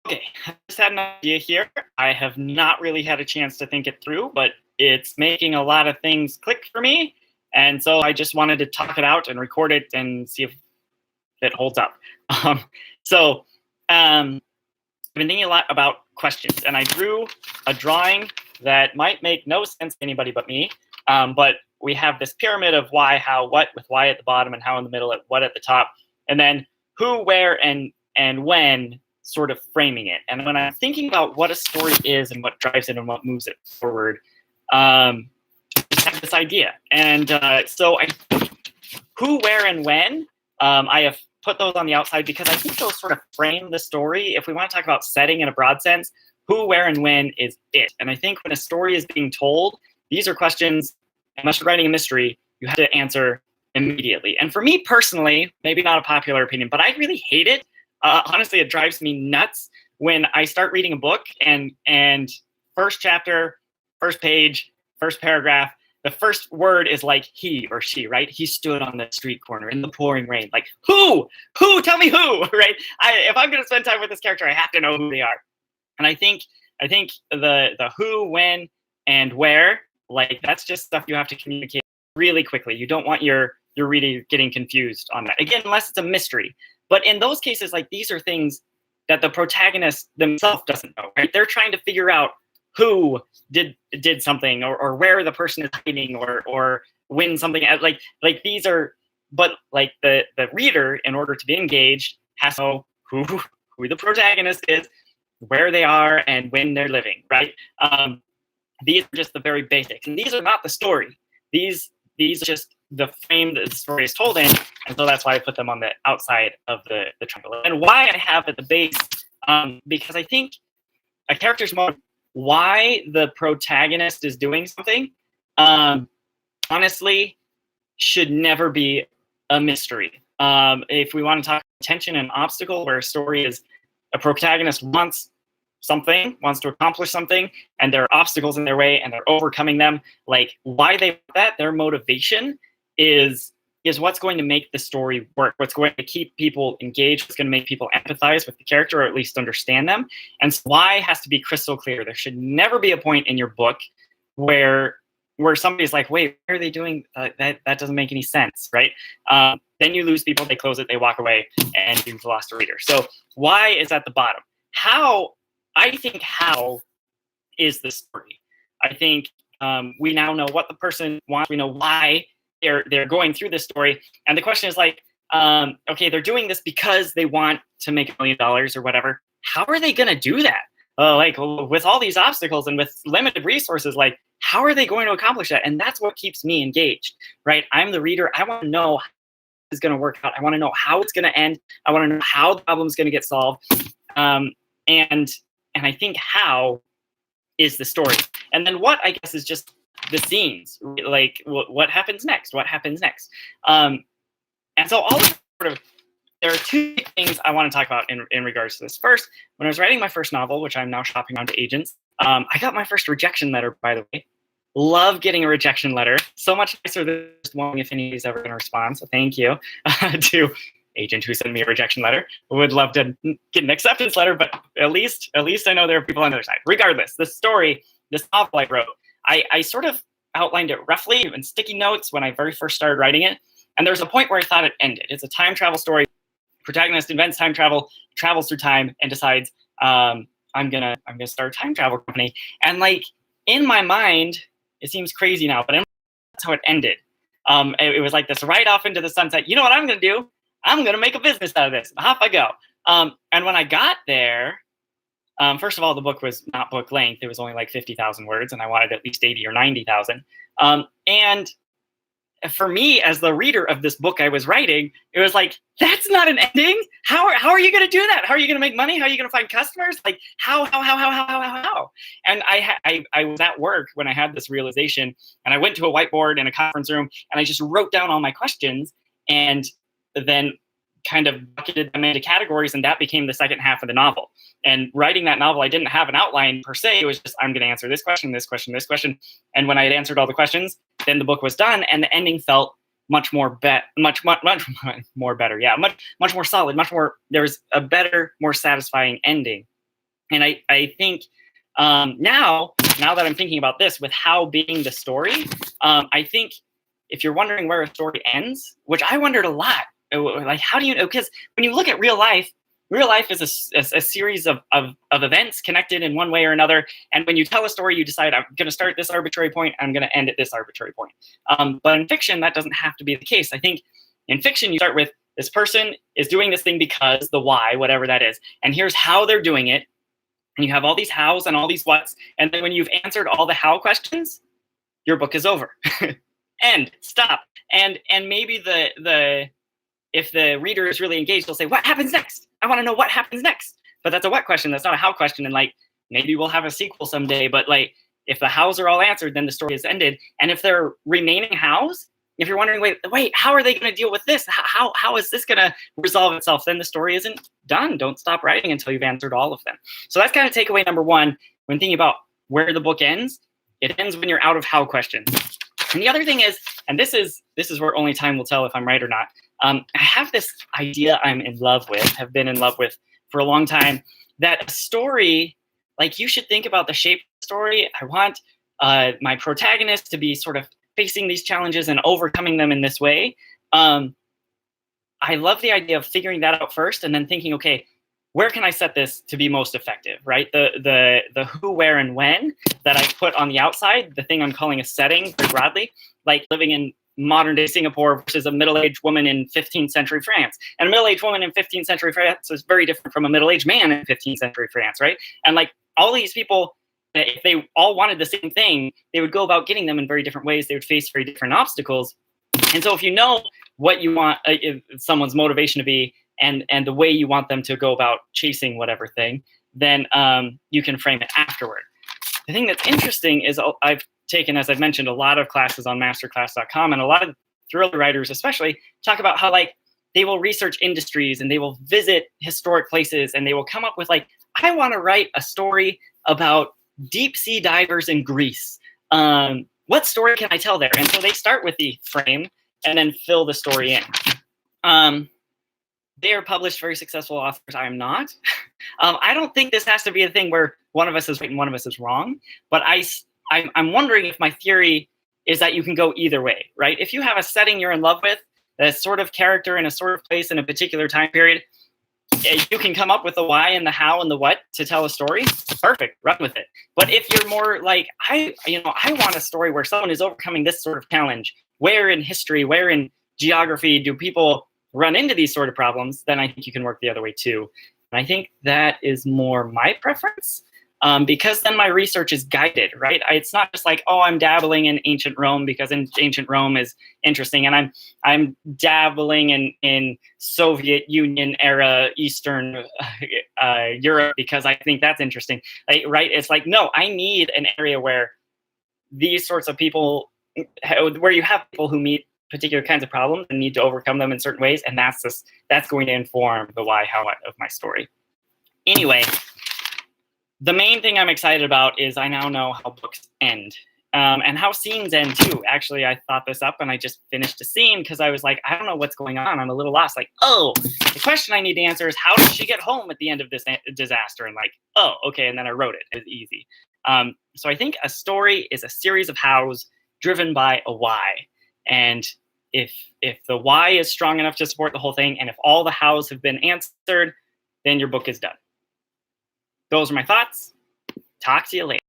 Okay, I just had an idea here. I have not really had a chance to think it through, but it's making a lot of things click for me. And so I just wanted to talk it out and record it and see if it holds up. Um, so I've been thinking a lot about questions, and I drew a drawing that might make no sense to anybody but me. But we have this pyramid of why, how, what, with why at the bottom and how in the middle, at what at the top, and then who, where, and when sort of framing it. And when I'm thinking about what a story is and what drives it and what moves it forward, I have this idea. And so who, where, and when, I have put those on the outside because I think those sort of frame the story. If we want to talk about setting in a broad sense, who, where, and when is it. And I think when a story is being told, these are questions, unless you're writing a mystery, you have to answer immediately. And for me personally, maybe not a popular opinion, but I really hate it. Honestly, it drives me nuts when I start reading a book and first chapter, first page, first paragraph, the first word is like he or she, right? He stood on the street corner in the pouring rain. Like, who? Tell me who, right? If I'm going to spend time with this character, I have to know who they are. And I think the who, when, and where, like, that's just stuff you have to communicate really quickly. You don't want your reader getting confused on that. Again, unless it's a mystery. But in those cases, like, these are things that the protagonist themselves doesn't know, right? They're trying to figure out who did something or where the person is hiding or when something, like these are, but like the reader, in order to be engaged, has to know who the protagonist is, where they are, and when they're living, right? These are just the very basics, and these are not the story. These are just the frame that the story is told in, and so that's why I put them on the outside of the triangle. And why I have at the base, because I think a character's motive, why the protagonist is doing something, honestly, should never be a mystery. If we want to talk tension and obstacle, where a story is a protagonist wants to accomplish something, and there are obstacles in their way, and they're overcoming them. Like, why they want that, their motivation is what's going to make the story work, what's going to keep people engaged, what's going to make people empathize with the character, or at least understand them. And so why has to be crystal clear. There should never be a point in your book where somebody's like, wait, why are they doing that? That doesn't make any sense, right? Then you lose people, they close it, they walk away, and you've lost a reader. So why is at the bottom? I think how is the story. I think we now know what the person wants. We know why they're going through this story. And the question is like, okay, they're doing this because they want to make $1 million or whatever. How are they going to do that? Like, with all these obstacles and with limited resources, like, how are they going to accomplish that? And that's what keeps me engaged, right? I'm the reader. I want to know how it's going to work out. I want to know how it's going to end. I want to know how the problem is going to get solved. And I think how is the story. And then what, I guess, is just the scenes, like what happens next, and so all of sort of, there are two things I want to talk about in regards to this. First, when I was writing my first novel, which I'm now shopping around to agents, I got my first rejection letter, by the way. Love getting a rejection letter. So much nicer than just wondering if anybody's ever going to respond. So thank you to agent who sent me a rejection letter. Would love to get an acceptance letter, but at least I know there are people on the other side. Regardless, this novel I wrote, I sort of outlined it roughly in sticky notes when I very first started writing it. And there's a point where I thought it ended. It's a time travel story. Protagonist invents time travel, travels through time, and decides, I'm gonna start a time travel company. And like, in my mind, it seems crazy now, but that's how it ended. It was like this right off into the sunset. You know what I'm gonna do? I'm gonna make a business out of this. And off I go. And when I got there, first of all, the book was not book length. It was only like 50,000 words, and I wanted at least 80 or 90,000. And for me, as the reader of this book I was writing, it was like, that's not an ending. How are you going to do that? How are you going to make money? How are you going to find customers? Like, how? And I was at work when I had this realization, and I went to a whiteboard in a conference room, and I just wrote down all my questions, and then kind of bucketed them into categories, and that became the second half of the novel. And writing that novel, I didn't have an outline per se. It was just, I'm going to answer this question, this question, this question. And when I had answered all the questions, then the book was done, and the ending felt much more more better. Yeah, much more solid, much more. There was a better, more satisfying ending. And I think now that I'm thinking about this with how being the story, I think if you're wondering where a story ends, which I wondered a lot, like how do you know? Because when you look at real life is a series of events connected in one way or another. And when you tell a story, you decide, I'm going to start at this arbitrary point, I'm going to end at this arbitrary point. But in fiction, that doesn't have to be the case. I think in fiction, you start with this person is doing this thing because the why, whatever that is. And here's how they're doing it. And you have all these hows and all these whats. And then when you've answered all the how questions, your book is over. End. Stop. And maybe the if the reader is really engaged, they'll say, what happens next? I want to know what happens next. But that's a what question. That's not a how question. And like, maybe we'll have a sequel someday. But like, if the hows are all answered, then the story is ended. And if there are remaining hows, if you're wondering, wait, how are they going to deal with this? How is this going to resolve itself? Then the story isn't done. Don't stop writing until you've answered all of them. So that's kind of takeaway number one when thinking about where the book ends. It ends when you're out of how questions. And the other thing is, and this is where only time will tell if I'm right or not. I have this idea I'm in love with, have been in love with for a long time, that a story, like you should think about the shape of the story. I want my protagonist to be sort of facing these challenges and overcoming them in this way. I love the idea of figuring that out first and then thinking, okay, where can I set this to be most effective, right? The who, where, and when that I put on the outside, the thing I'm calling a setting very broadly, like living in modern day Singapore versus a middle-aged woman in 15th century France. And a middle-aged woman in 15th century France is very different from a middle-aged man in 15th century France, right? And like all these people, if they all wanted the same thing, they would go about getting them in very different ways. They would face very different obstacles. And so if you know what you want someone's motivation to be and the way you want them to go about chasing whatever thing, then you can frame it afterward. The thing that's interesting is I've taken, as I've mentioned, a lot of classes on masterclass.com, and a lot of thriller writers especially talk about how like they will research industries and they will visit historic places and they will come up with like, I want to write a story about deep sea divers in Greece. What story can I tell there? And so they start with the frame and then fill the story in. They are published, very successful authors. I am not. I don't think this has to be a thing where one of us is right and one of us is wrong. But I'm wondering if my theory is that you can go either way, right? If you have a setting you're in love with, a sort of character in a sort of place in a particular time period, you can come up with the why and the how and the what to tell a story. Perfect, run with it. But if you're more like, I want a story where someone is overcoming this sort of challenge, where in history, where in geography do people run into these sort of problems, then I think you can work the other way too. And I think that is more my preference, because then my research is guided, right? It's not just like, oh, I'm dabbling in ancient Rome because ancient Rome is interesting, and I'm dabbling in Soviet Union era Eastern Europe because I think that's interesting, right? It's like, no, I need an area where these sorts of people, where you have people who meet particular kinds of problems and need to overcome them in certain ways, and that's going to inform the why, how, what of my story. Anyway, the main thing I'm excited about is I now know how books end, and how scenes end too. Actually, I thought this up and I just finished a scene because I was like, I don't know what's going on. I'm a little lost. Like, oh, the question I need to answer is how did she get home at the end of this disaster? And like, oh, okay, and then I wrote it. It was easy. So I think a story is a series of hows driven by a why. And if the why is strong enough to support the whole thing, and if all the hows have been answered, then your book is done. Those are my thoughts. Talk to you later.